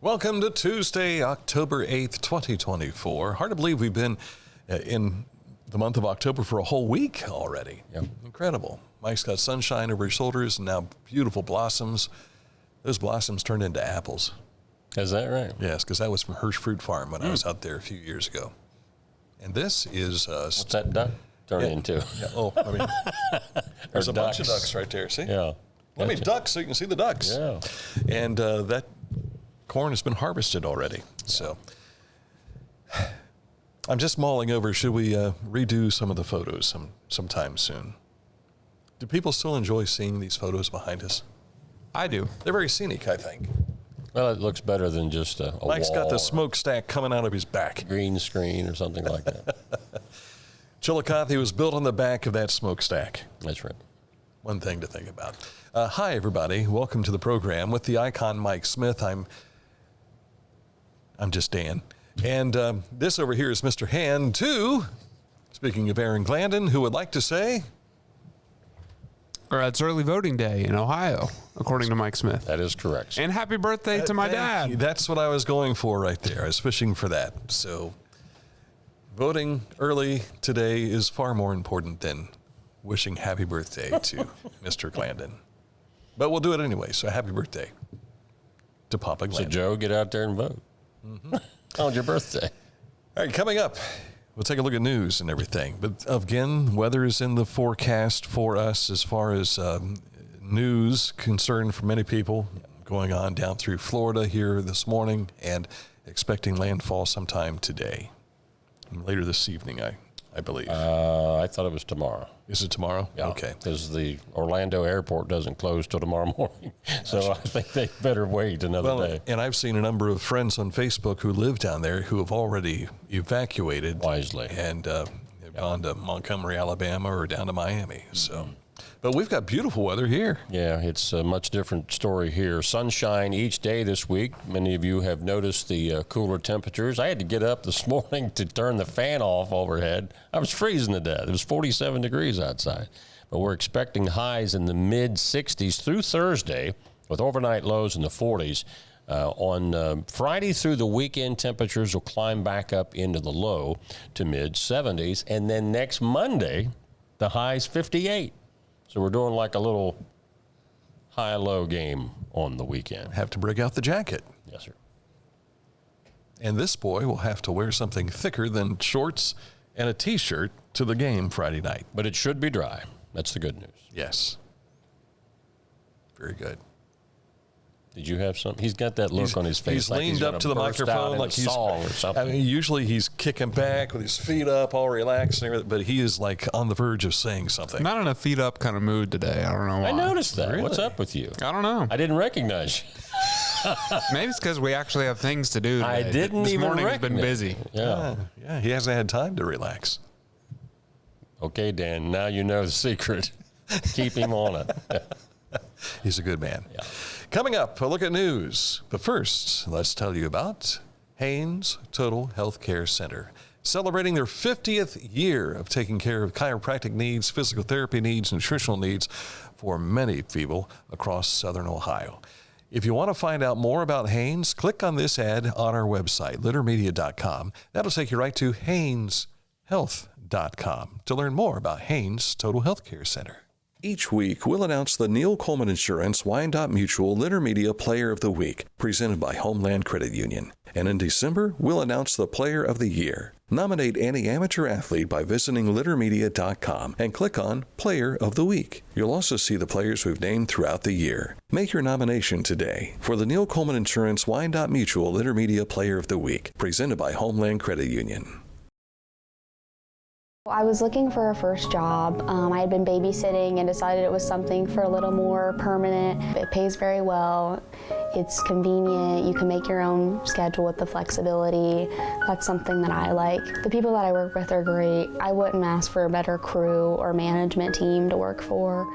Welcome to Tuesday, October 8th, 2024. Hard to believe we've been in the month of October for a whole week already. Yep. Incredible. Mike's got sunshine over his shoulders and now beautiful blossoms. Those blossoms turned into apples. Is that right? Yes, because that was from Hirsch Fruit Farm when I was out there a few years ago. And this is... What's that duck turn into? Yeah, I mean, there's a bunch of ducks right there, see? Yeah. Let me duck so you can see the ducks. Yeah. And that corn has been harvested already. So I'm just mulling over, should we redo some of the photos sometime soon? Do people still enjoy seeing these photos behind us? I do. They're very scenic, I think. Well, it looks better than just a Mike's wall got the or smokestack coming out of his back. green screen or something like that. Chillicothe was built on the back of that smokestack. That's right. One thing to think about. Hi, everybody. Welcome to the program. With the icon Mike Smith, I'm just Dan. And this over here is Mr. Hand, too. Speaking of Aaron Glandon, who would like to say... It's early voting day in Ohio, according to Mike Smith. That is correct. And happy birthday to my dad. That's what I was going for right there. I was fishing for that. So voting early today is far more important than wishing happy birthday to Mr. Glandon. But we'll do it anyway, so happy birthday to Papa Glandon. So, Joe, get out there and vote. Mm-hmm. On your birthday. All right, coming up, we'll take a look at news and everything. But again, weather is in the forecast for us as far as news concerned for many people going on down through Florida here this morning and expecting landfall sometime today. And later this evening, I believe. I thought it was tomorrow. Is it tomorrow? Yeah. Okay. Because the Orlando airport doesn't close till tomorrow morning. So I think they better wait another day. And I've seen a number of friends on Facebook who live down there who have already evacuated. Wisely. And have gone to Montgomery, Alabama, or down to Miami. So, but we've got beautiful weather here. Yeah, it's a much different story here. Sunshine each day this week. Many of you have noticed the cooler temperatures. I had to get up this morning to turn the fan off overhead. I was freezing to death. It was 47 degrees outside. But we're expecting highs in the mid-60s through Thursday with overnight lows in the 40s. On Friday through the weekend, temperatures will climb back up into the low to mid-70s. And then next Monday, the high's 58. So we're doing like a little high-low game on the weekend. Have to break out the jacket. Yes, sir. And this boy will have to wear something thicker than shorts and a T-shirt to the game Friday night. But it should be dry. That's the good news. Yes. Very good. Did you have something? He's got that look on his face. He's like leaned he's up to the microphone like he's song or something. I mean, usually he's kicking back with his feet up, all relaxed and everything, but he is like on the verge of saying something. Not in a feet up kind of mood today. I don't know why. I noticed that. Really? What's up with you? I don't know. I didn't recognize you. Maybe it's because we actually have things to do today. I didn't this even morning's recognize. been busy. Yeah. Yeah, he hasn't had time to relax. Okay, Dan, now you know the secret. Keep him on it. He's a good man. Yeah. Coming up, a look at news. But first, let's tell you about Haynes Total Health Care Center. Celebrating their 50th year of taking care of chiropractic needs, physical therapy needs, nutritional needs for many people across southern Ohio. If you want to find out more about Haynes, click on this ad on our website, littermedia.com. That'll take you right to hayneshealth.com to learn more about Haynes Total Health Care Center. Each week, we'll announce the Neil Coleman Insurance Wyandotte Mutual Litter Media Player of the Week, presented by Homeland Credit Union. And in December, we'll announce the Player of the Year. Nominate any amateur athlete by visiting littermedia.com and click on Player of the Week. You'll also see the players we've named throughout the year. Make your nomination today for the Neil Coleman Insurance Wyandotte Mutual Litter Media Player of the Week, presented by Homeland Credit Union. I was looking for a first job. I had been babysitting and decided it was something for a little more permanent. It pays very well. It's convenient. You can make your own schedule with the flexibility. That's something that I like. The people that I work with are great. I wouldn't ask for a better crew or management team to work for.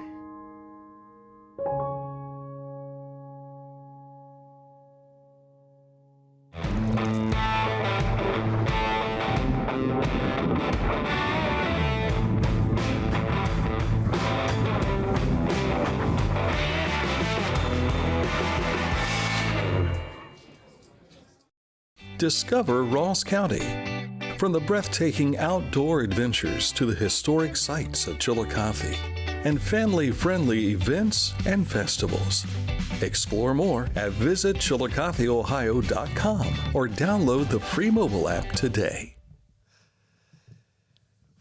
Discover Ross County. From the breathtaking outdoor adventures to the historic sights of Chillicothe and family-friendly events and festivals. Explore more at visitchillicotheohio.com or download the free mobile app today.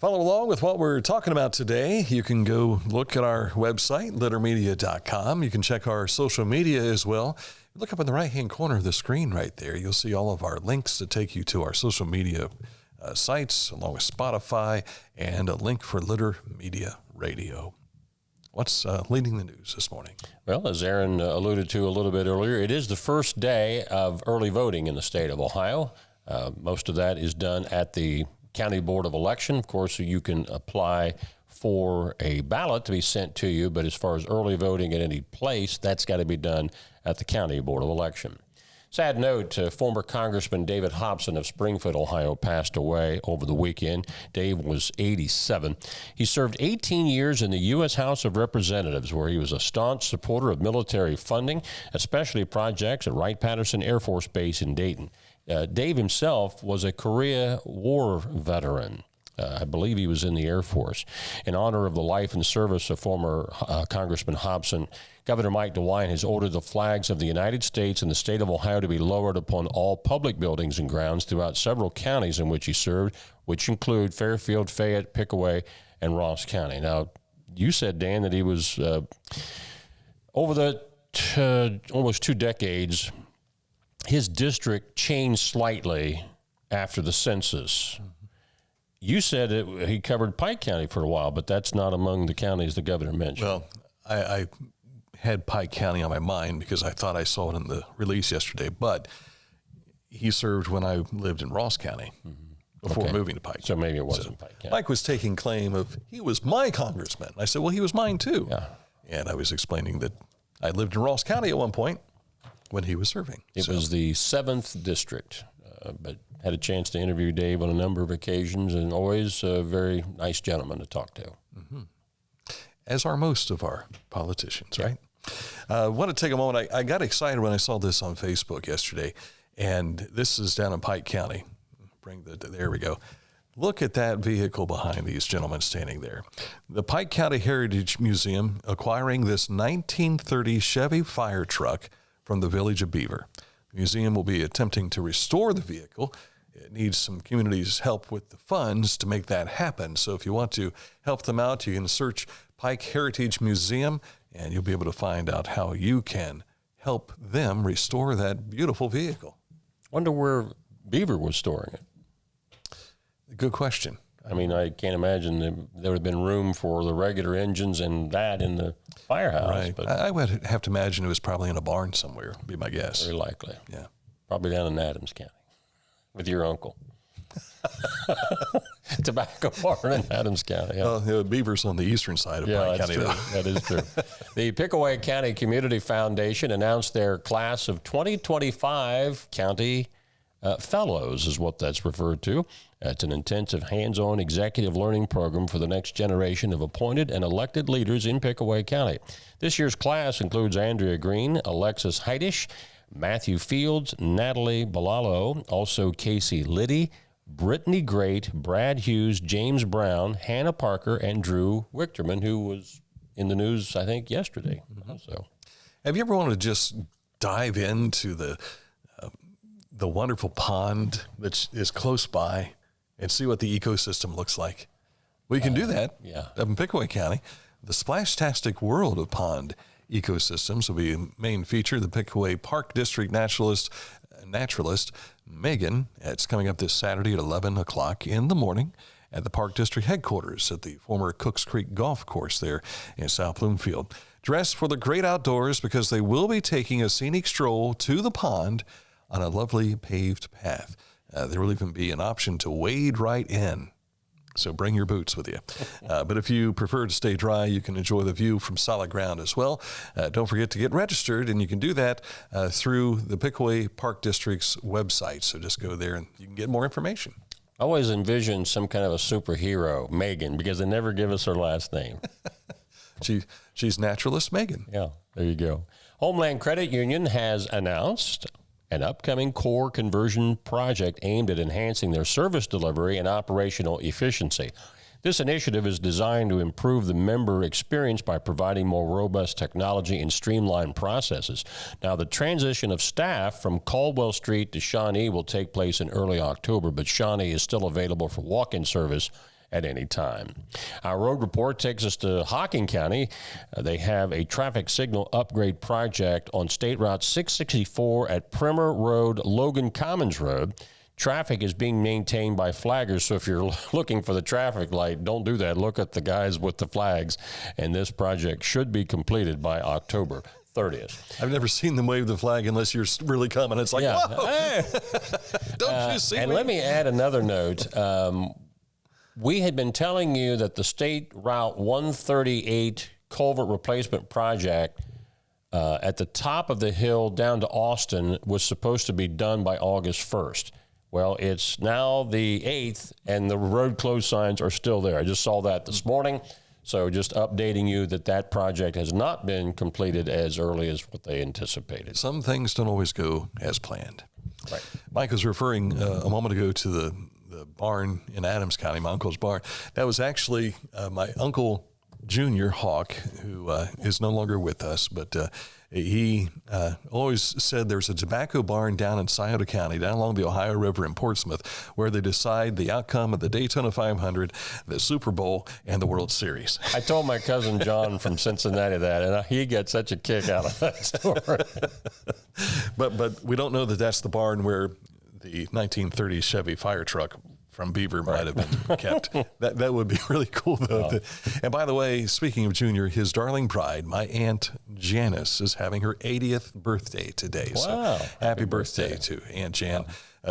Follow along with what we're talking about today. You can go look at our website, littermedia.com. You can check our social media as well. Look up in the right-hand corner of the screen right there. You'll see all of our links to take you to our social media sites, along with Spotify, and a link for Litter Media Radio. What's leading the news this morning? Well, as Aaron alluded to a little bit earlier, it is the first day of early voting in the state of Ohio. Most of that is done at the County Board of Election. Of course, you can apply for a ballot to be sent to you, but as far as early voting at any place, that's got to be done at the County Board of Election. Sad note, former Congressman David Hobson of Springfield, Ohio, passed away over the weekend. Dave was 87. He served 18 years in the U.S. House of Representatives, where he was a staunch supporter of military funding, especially projects at Wright-Patterson Air Force Base in Dayton. Dave himself was a Korea War veteran. I believe he was in the Air Force. In honor of the life and service of former Congressman Hobson, Governor Mike DeWine has ordered the flags of the United States and the state of Ohio to be lowered upon all public buildings and grounds throughout several counties in which he served, which include Fairfield, Fayette, Pickaway, and Ross County. Now, you said, Dan, that he was, over the almost 2 decades, his district changed slightly after the census. You said he covered Pike County for a while, but that's not among the counties the governor mentioned. Well, I had Pike County on my mind because I thought I saw it in the release yesterday, but he served when I lived in Ross County before moving to Pike. So maybe it wasn't Pike County. Mike was taking claim of he was my congressman. I said, well, he was mine too. Yeah. And I was explaining that I lived in Ross County at one point when he was serving. It was the 7th district, but had a chance to interview Dave on a number of occasions, and always a very nice gentleman to talk to. Mm-hmm. As are most of our politicians, right? I want to take a moment. I got excited when I saw this on Facebook yesterday, and this is down in Pike County. There we go. Look at that vehicle behind these gentlemen standing there. The Pike County Heritage Museum acquiring this 1930 Chevy fire truck from the village of Beaver. The museum will be attempting to restore the vehicle. It needs some community's help with the funds to make that happen. So if you want to help them out, you can search Pike Heritage Museum, and you'll be able to find out how you can help them restore that beautiful vehicle. Wonder where Beaver was storing it. Good question. I mean, I can't imagine there would have been room for the regular engines and that in the firehouse. Right. But I would have to imagine it was probably in a barn somewhere, would be my guess. very likely. Yeah. Probably down in Adams County with your uncle. Tobacco barn in Adams County. Yeah. Well, Beaver's on the eastern side of Pike County, true. though. That is true. The Pickaway County Community Foundation announced their class of 2025 county fellows, is what that's referred to. It's an intensive, hands-on executive learning program for the next generation of appointed and elected leaders in Pickaway County. This year's class includes Andrea Green, Alexis Heidish, Matthew Fields, Natalie Balalo, also Casey Liddy, Brittany Great, Brad Hughes, James Brown, Hannah Parker, and Drew Wichterman, who was in the news, I think, yesterday. Also, Have you ever wanted to just dive into the wonderful pond that is close by and see what the ecosystem looks like? We can do that up in Pickaway County. The Splashtastic World of Pond Ecosystems will be a main feature. The Pickaway Park District naturalist Megan. It's coming up this Saturday at 11 o'clock in the morning at the Park District headquarters at the former Cooks Creek Golf Course there in South Bloomfield. Dress for the great outdoors because they will be taking a scenic stroll to the pond on a lovely paved path. There will even be an option to wade right in. So bring your boots with you. But if you prefer to stay dry, you can enjoy the view from solid ground as well. Don't forget to get registered, and you can do that through the Pickaway Park District's website. So just go there and you can get more information. I always envisioned some kind of a superhero, Megan, because they never give us her last name. She's naturalist Megan. Yeah, there you go. Homeland Credit Union has announced an upcoming core conversion project aimed at enhancing their service delivery and operational efficiency. This initiative is designed to improve the member experience by providing more robust technology and streamlined processes. Now, the transition of staff from Caldwell Street to Shawnee will take place in early October, but Shawnee is still available for walk-in service at any time. Our road report takes us to Hocking County. They have a traffic signal upgrade project on State Route 664 at Primer Road, Logan Commons Road. Traffic is being maintained by flaggers, so if you're looking for the traffic light, don't do that. Look at the guys with the flags, and this project should be completed by October 30th. I've never seen them wave the flag unless you're really coming. It's like, whoa! Hey. Don't you see and me? Let me add another note. We had been telling you that the State Route 138 culvert replacement project at the top of the hill down to Austin was supposed to be done by August 1st. Well, it's now the 8th, and the road closed signs are still there. I just saw that this morning, so just updating you that that project has not been completed as early as what they anticipated. Some things don't always go as planned. Right. Mike was referring a moment ago to the barn in Adams County, my uncle's barn. That was actually my uncle, Junior Hawk, who is no longer with us, but he always said there's a tobacco barn down in Scioto County, down along the Ohio River in Portsmouth, where they decide the outcome of the Daytona 500, the Super Bowl, and the World Series. I told my cousin John from Cincinnati that, and he got such a kick out of that story. But we don't know that that's the barn where the 1930s Chevy fire truck from Beaver might have been kept. That would be really cool, though. Oh. And by the way, speaking of Junior, his darling bride, my Aunt Janice, is having her 80th birthday today. Wow. So happy birthday to Aunt Jan.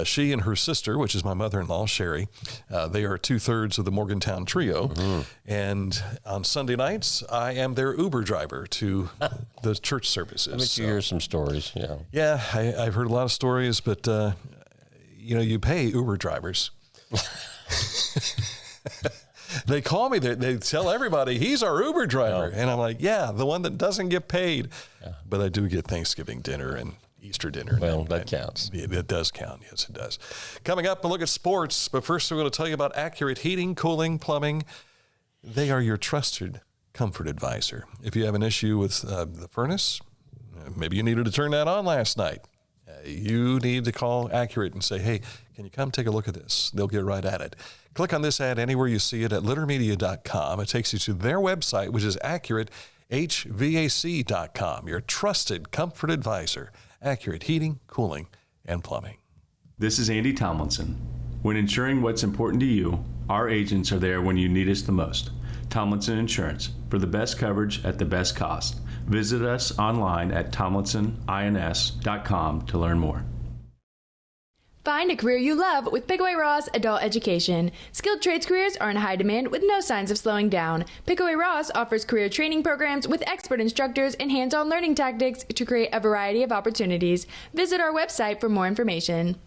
She and her sister, which is my mother-in-law, Sherry, they are 2/3 of the Morgantown trio. Mm-hmm. And on Sunday nights, I am their Uber driver to the church services. I bet you hear some stories. Yeah. Yeah, I've heard a lot of stories, but, you pay Uber drivers. They call me, they tell everybody he's our Uber driver. And I'm like, yeah, the one that doesn't get paid. Yeah. But I do get Thanksgiving dinner and Easter dinner. Well, that counts. It does count. Yes, it does. Coming up, a look at sports. But first, we're going to tell you about Accurate Heating, Cooling, Plumbing. They are your trusted comfort advisor. If you have an issue with the furnace, maybe you needed to turn that on last night. You need to call Accurate and say, hey, can you come take a look at this? They'll get right at it. Click on this ad anywhere you see it at littermedia.com. It takes you to their website, which is AccurateHVAC.com, your trusted comfort advisor. Accurate Heating, Cooling, and Plumbing. This is Andy Tomlinson. When ensuring what's important to you, our agents are there when you need us the most. Tomlinson Insurance, for the best coverage at the best cost. Visit us online at tomlinsonins.com to learn more. Find a career you love with Pickaway Ross Adult Education. Skilled trades careers are in high demand with no signs of slowing down. Pickaway Ross offers career training programs with expert instructors and hands-on learning tactics to create a variety of opportunities. Visit our website for more information.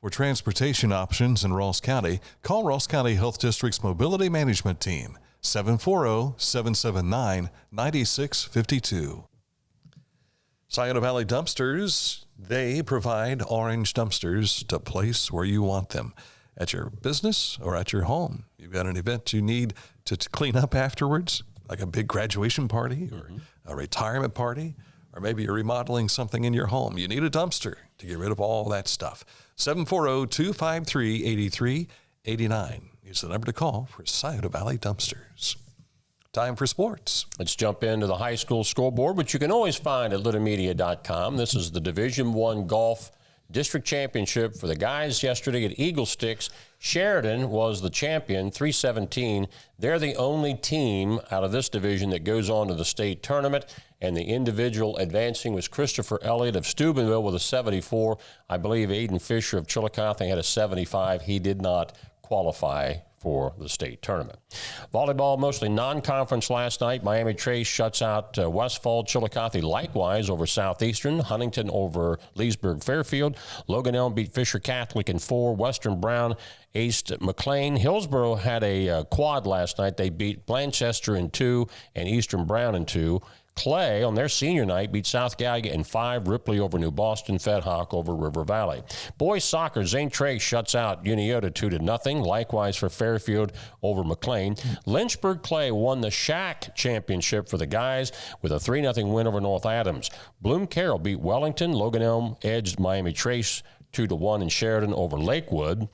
For transportation options in Ross County, call Ross County Health District's Mobility Management Team, 740-779-9652. Scioto Valley Dumpsters, they provide orange dumpsters to place where you want them, at your business or at your home. You've got an event you need to clean up afterwards, like a big graduation party or a retirement party, or maybe you're remodeling something in your home. You need a dumpster to get rid of all that stuff. 740-253-8389 is the number to call for Scioto Valley Dumpsters. Time for sports. Let's jump into the high school scoreboard, which you can always find at littermedia.com. This is the Division I Golf District Championship for the guys yesterday at Eagle Sticks. Sheridan was the champion, 317. They're the only team out of this division that goes on to the state tournament, and the individual advancing was Christopher Elliott of Steubenville with a 74. I believe Aiden Fisher of Chillicothe had a 75. He did not qualify for the state tournament. Volleyball, mostly non-conference last night. Miami Trace shuts out Westfall. Chillicothe likewise over Southeastern. Huntington over Leesburg Fairfield. Logan Elm beat Fisher Catholic in 4. Western Brown aced McLean. Hillsboro had a quad last night. They beat Blanchester in 2 and Eastern Brown in 2. Clay on their senior night beat South Gallia in 5, Ripley over New Boston, Fed Hawk over River Valley. Boys soccer, Zane Trace shuts out Uniota 2-0. Likewise for Fairfield over McLean. Lynchburg Clay won the Shack Championship for the guys with a 3-0 win over North Adams. Bloom Carroll beat Wellington. Logan Elm edged Miami Trace 2-1 in Sheridan over Lakewood.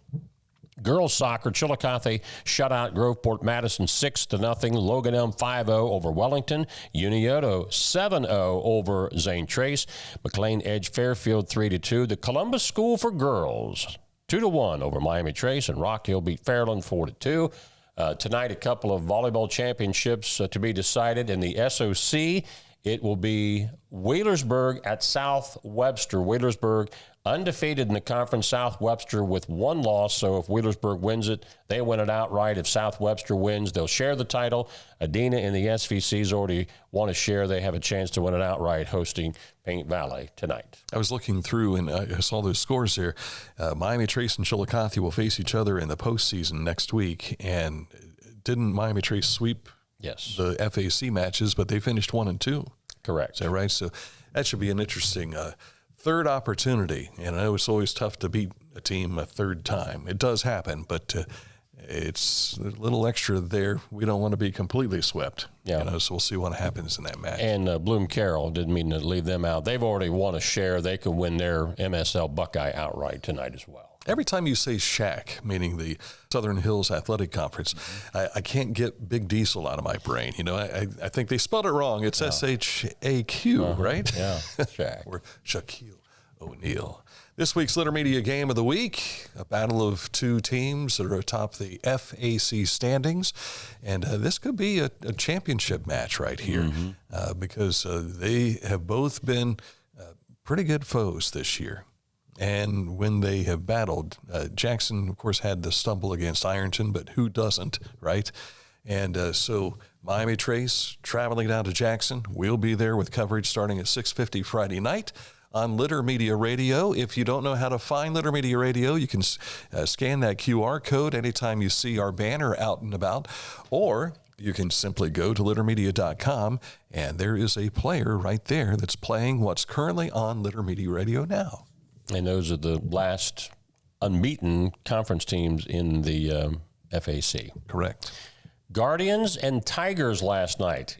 Girls soccer, Chillicothe shut out Groveport Madison 6-0. Logan Elm 5-0 over Wellington. Unioto 7-0 over Zane Trace. McLean edged Fairfield 3-2. The Columbus School for Girls 2-1 over Miami Trace, and Rock Hill beat Fairland 4-2. Tonight, a couple of volleyball championships to be decided in the SOC. It will be Wheelersburg at South Webster. Wheelersburg undefeated in the conference, South Webster with 1 loss. So if Wheelersburg wins it, they win it outright. If South Webster wins, they'll share the title. Adena and the SVCs already want to share. They have a chance to win it outright, hosting Paint Valley tonight. I was looking through and I saw those scores here. Miami Trace and Chillicothe will face each other in the postseason next week. And didn't Miami Trace sweep the FAC matches, but they finished 1-2. Correct. Is that right? So that should be an interesting third opportunity. And I know it's always tough to beat a team a third time. It does happen, but it's a little extra there. We don't want to be completely swept. Yeah. So we'll see what happens in that match. And Bloom Carroll, didn't mean to leave them out. They've already won a share. They could win their MSL Buckeye outright tonight as well. Every time you say SHAC, meaning the Southern Hills Athletic Conference, I can't get Big Diesel out of my brain. I think they spelled it wrong. It's SHAQ, right? Yeah, SHAC. Or Shaquille O'Neal. This week's Litter Media Game of the Week, a battle of two teams that are atop the FAC standings. And this could be a championship match right here because they have both been pretty good foes this year. And when they have battled, Jackson, of course, had the stumble against Ironton, but who doesn't, right? And so Miami Trace traveling down to Jackson. We'll be there with coverage starting at 6:50 Friday night on Litter Media Radio. If you don't know how to find Litter Media Radio, you can scan that QR code anytime you see our banner out and about, or you can simply go to littermedia.com, and there is a player right there that's playing what's currently on Litter Media Radio now. And those are the last unbeaten conference teams in the FAC. Correct. Guardians and Tigers last night.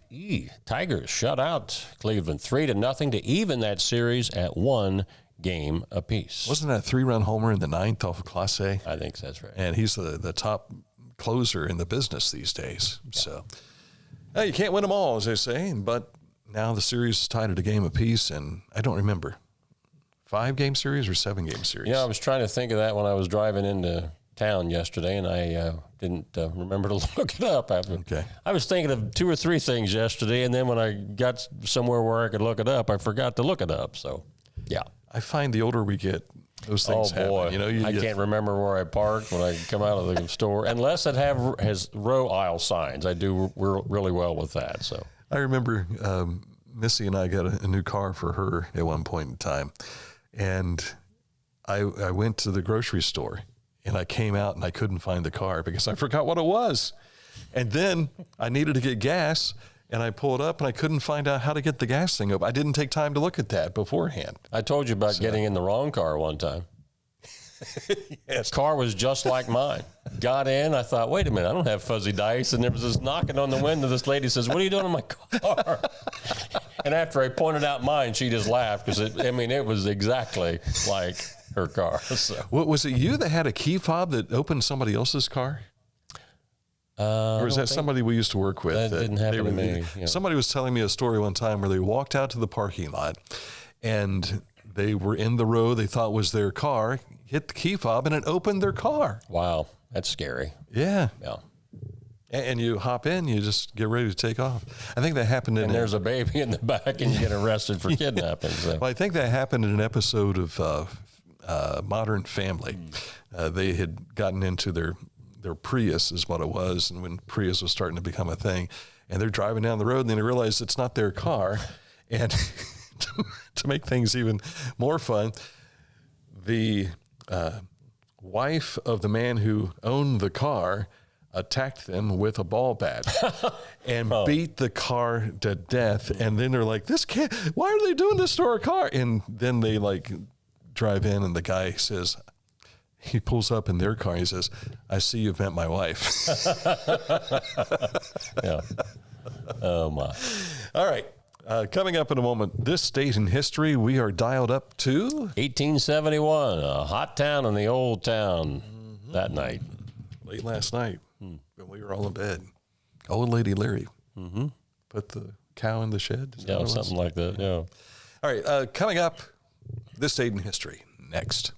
Tigers shut out Cleveland 3-0 to even that series at 1 game apiece. Wasn't that a 3-run homer in the 9th off of Class A? I think that's right. And he's the top closer in the business these days. Yeah. So you can't win them all, as they say, but now the series is tied at a game apiece, and I don't remember. 5-game series or 7-game series? Yeah, I was trying to think of that when I was driving into town yesterday, and I didn't remember to look it up. Okay. I was thinking of 2 or 3 things yesterday, and then when I got somewhere where I could look it up, I forgot to look it up. So, yeah. I find the older we get, those things happen. Boy. I can't remember where I parked when I come out of the store, unless it has row aisle signs. I do really well with that. So I remember Missy and I got a new car for her at one point in time. And I went to the grocery store, and I came out and I couldn't find the car because I forgot what it was. And then I needed to get gas, and I pulled up and I couldn't find out how to get the gas thing up. I didn't take time to look at that beforehand. I told you about getting in the wrong car one time. Yes. Car was just like mine. Got in, I thought, wait a minute, I don't have fuzzy dice. And there was this knocking on the window. This lady says, what are you doing in my car? And after I pointed out mine, she just laughed because it was exactly like her car. So. What, was it you that had a key fob that opened somebody else's car? Or is that somebody we used to work with? That didn't happen to me. Yeah. Somebody was telling me a story one time where they walked out to the parking lot and they were in the row they thought was their car, hit the key fob, and it opened their car. Wow, that's scary. Yeah. Yeah. And you hop in, you just get ready to take off. I think that happened in... And there's a baby in the back and you get arrested for kidnapping. So. Well, I think that happened in an episode of Modern Family. They had gotten into their Prius is what it was, and when Prius was starting to become a thing, and they're driving down the road, and then they realize it's not their car. And to make things even more fun, the wife of the man who owned the car attacked them with a ball bat and beat the car to death. And then they're like, this kid, why are they doing this to our car? And then they like drive in and the guy says, he pulls up in their car and he says, I see you've met my wife. Yeah. Oh, my. All right. Coming up in a moment, this date in history, we are dialed up to 1871, a hot town in the old town that night. Late last night when we were all in bed. Old Lady Leary put the cow in the shed. Is that what it was? Something like that, yeah. All right, coming up, this date in history, next.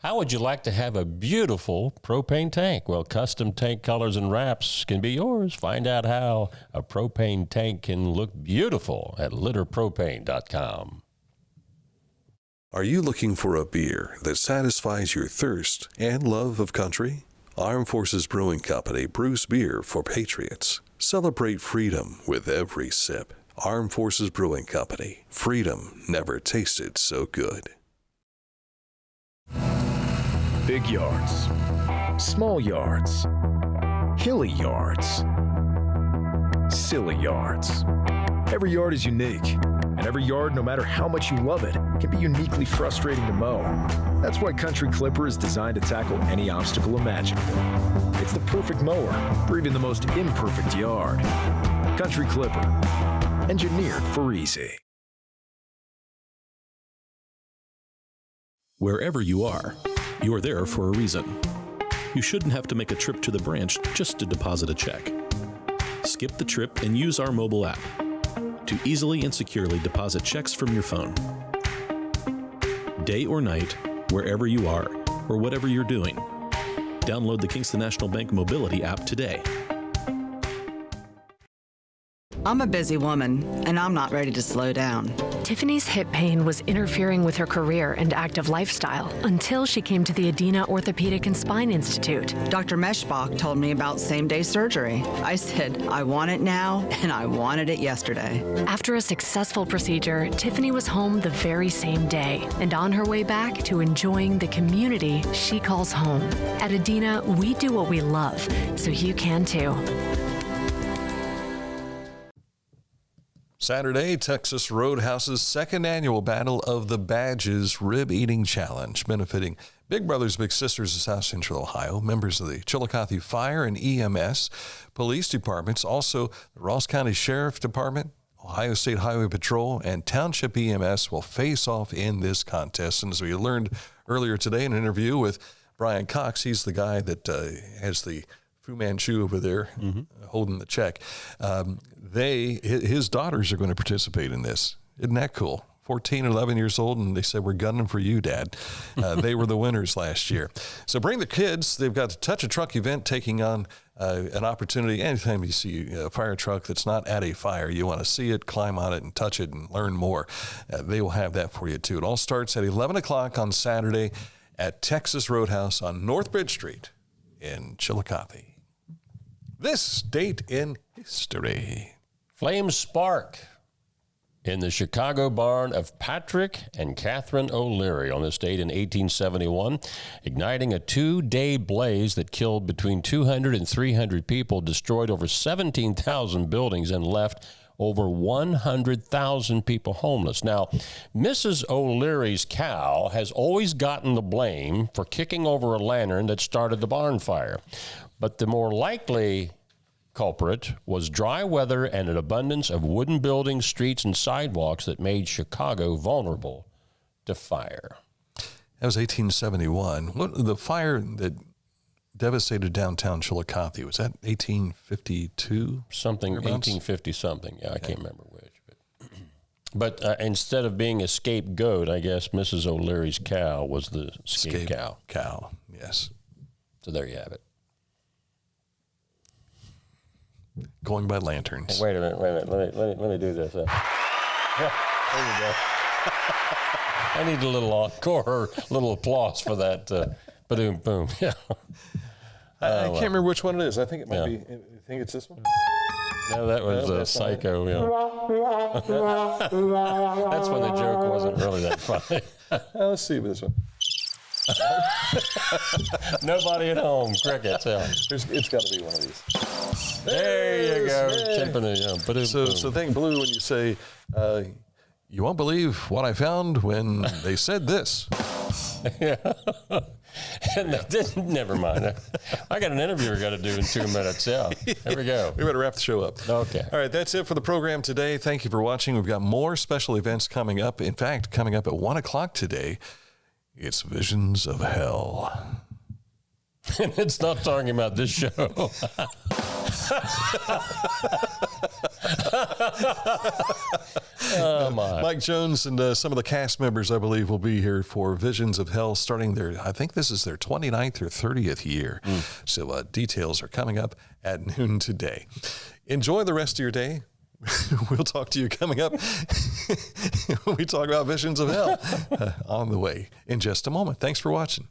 How would you like to have a beautiful propane tank? Well, custom tank colors and wraps can be yours. Find out how a propane tank can look beautiful at litterpropane.com. Are you looking for a beer that satisfies your thirst and love of country? Armed Forces Brewing Company brews beer for patriots. Celebrate freedom with every sip. Armed Forces Brewing Company. Freedom never tasted so good. Big yards, small yards, hilly yards, silly yards. Every yard is unique, and every yard, no matter how much you love it, can be uniquely frustrating to mow. That's why Country Clipper is designed to tackle any obstacle imaginable. It's the perfect mower for even the most imperfect yard. Country Clipper, engineered for easy. Wherever you are there for a reason. You shouldn't have to make a trip to the branch just to deposit a check. Skip the trip and use our mobile app to easily and securely deposit checks from your phone. Day or night, wherever you are, or whatever you're doing. Download the Kingston National Bank Mobility app today. I'm a busy woman, and I'm not ready to slow down. Tiffany's hip pain was interfering with her career and active lifestyle until she came to the Adina Orthopedic and Spine Institute. Dr. Meshbach told me about same-day surgery. I said, I want it now, and I wanted it yesterday. After a successful procedure, Tiffany was home the very same day and on her way back to enjoying the community she calls home. At Adina, we do what we love, so you can too. Saturday, Texas Roadhouse's second annual Battle of the Badges Rib Eating Challenge, benefiting Big Brothers Big Sisters of South Central Ohio, members of the Chillicothe Fire and EMS, police departments, also the Ross County Sheriff Department, Ohio State Highway Patrol, and Township EMS will face off in this contest. And as we learned earlier today in an interview with Brian Cox, he's the guy that has the Fu Manchu over there holding the check. His daughters are going to participate in this. Isn't that cool? 14, 11 years old, and they said, we're gunning for you, Dad. They were the winners last year. So bring the kids. They've got the Touch a Truck event taking on an opportunity. Anytime you see a fire truck that's not at a fire, you want to see it, climb on it, and touch it and learn more. They will have that for you, too. It all starts at 11 o'clock on Saturday at Texas Roadhouse on North Bridge Street in Chillicothe. This date in history. Flames spark in the Chicago barn of Patrick and Catherine O'Leary on this date in 1871, igniting a 2-day blaze that killed between 200 and 300 people, destroyed over 17,000 buildings, and left over 100,000 people homeless. Now, Mrs. O'Leary's cow has always gotten the blame for kicking over a lantern that started the barn fire. But the more likely culprit was dry weather and an abundance of wooden buildings, streets, and sidewalks that made Chicago vulnerable to fire. That was 1871. What the fire that devastated downtown Chillicothe, was that 1852? Something, 1850 something. Yeah, I can't remember which. But instead of being a scapegoat, I guess Mrs. O'Leary's cow was the scapegoat. Cow, yes. So there you have it. Going by lanterns. Hey, wait a minute. Let me do this. There you go. I need a little encore, or a little applause for that. Ba-doom, boom. Yeah. I can't remember which one it is. I think it might be. I think it's this one. No, that was Psycho. Yeah. That's when the joke wasn't really that funny. Let's see this one. Nobody at home. Crickets. Yeah. It's got to be one of these. There you go. Timpani, So think blue when you say, you won't believe what I found when they said this. Yeah. And they didn't. Never mind. I got an interview I got to do in 2 minutes. Yeah. There we go. We better wrap the show up. Okay. All right. That's it for the program today. Thank you for watching. We've got more special events coming up. In fact, coming up at 1 o'clock today, it's Visions of Hell. And it's not talking about this show. Oh, my. Mike Jones and some of the cast members, I believe, will be here for Visions of Hell starting I think this is their 29th or 30th year. So details are coming up at noon today. Enjoy the rest of your day. We'll talk to you coming up. We talk about Visions of Hell on the way in just a moment. Thanks for watching.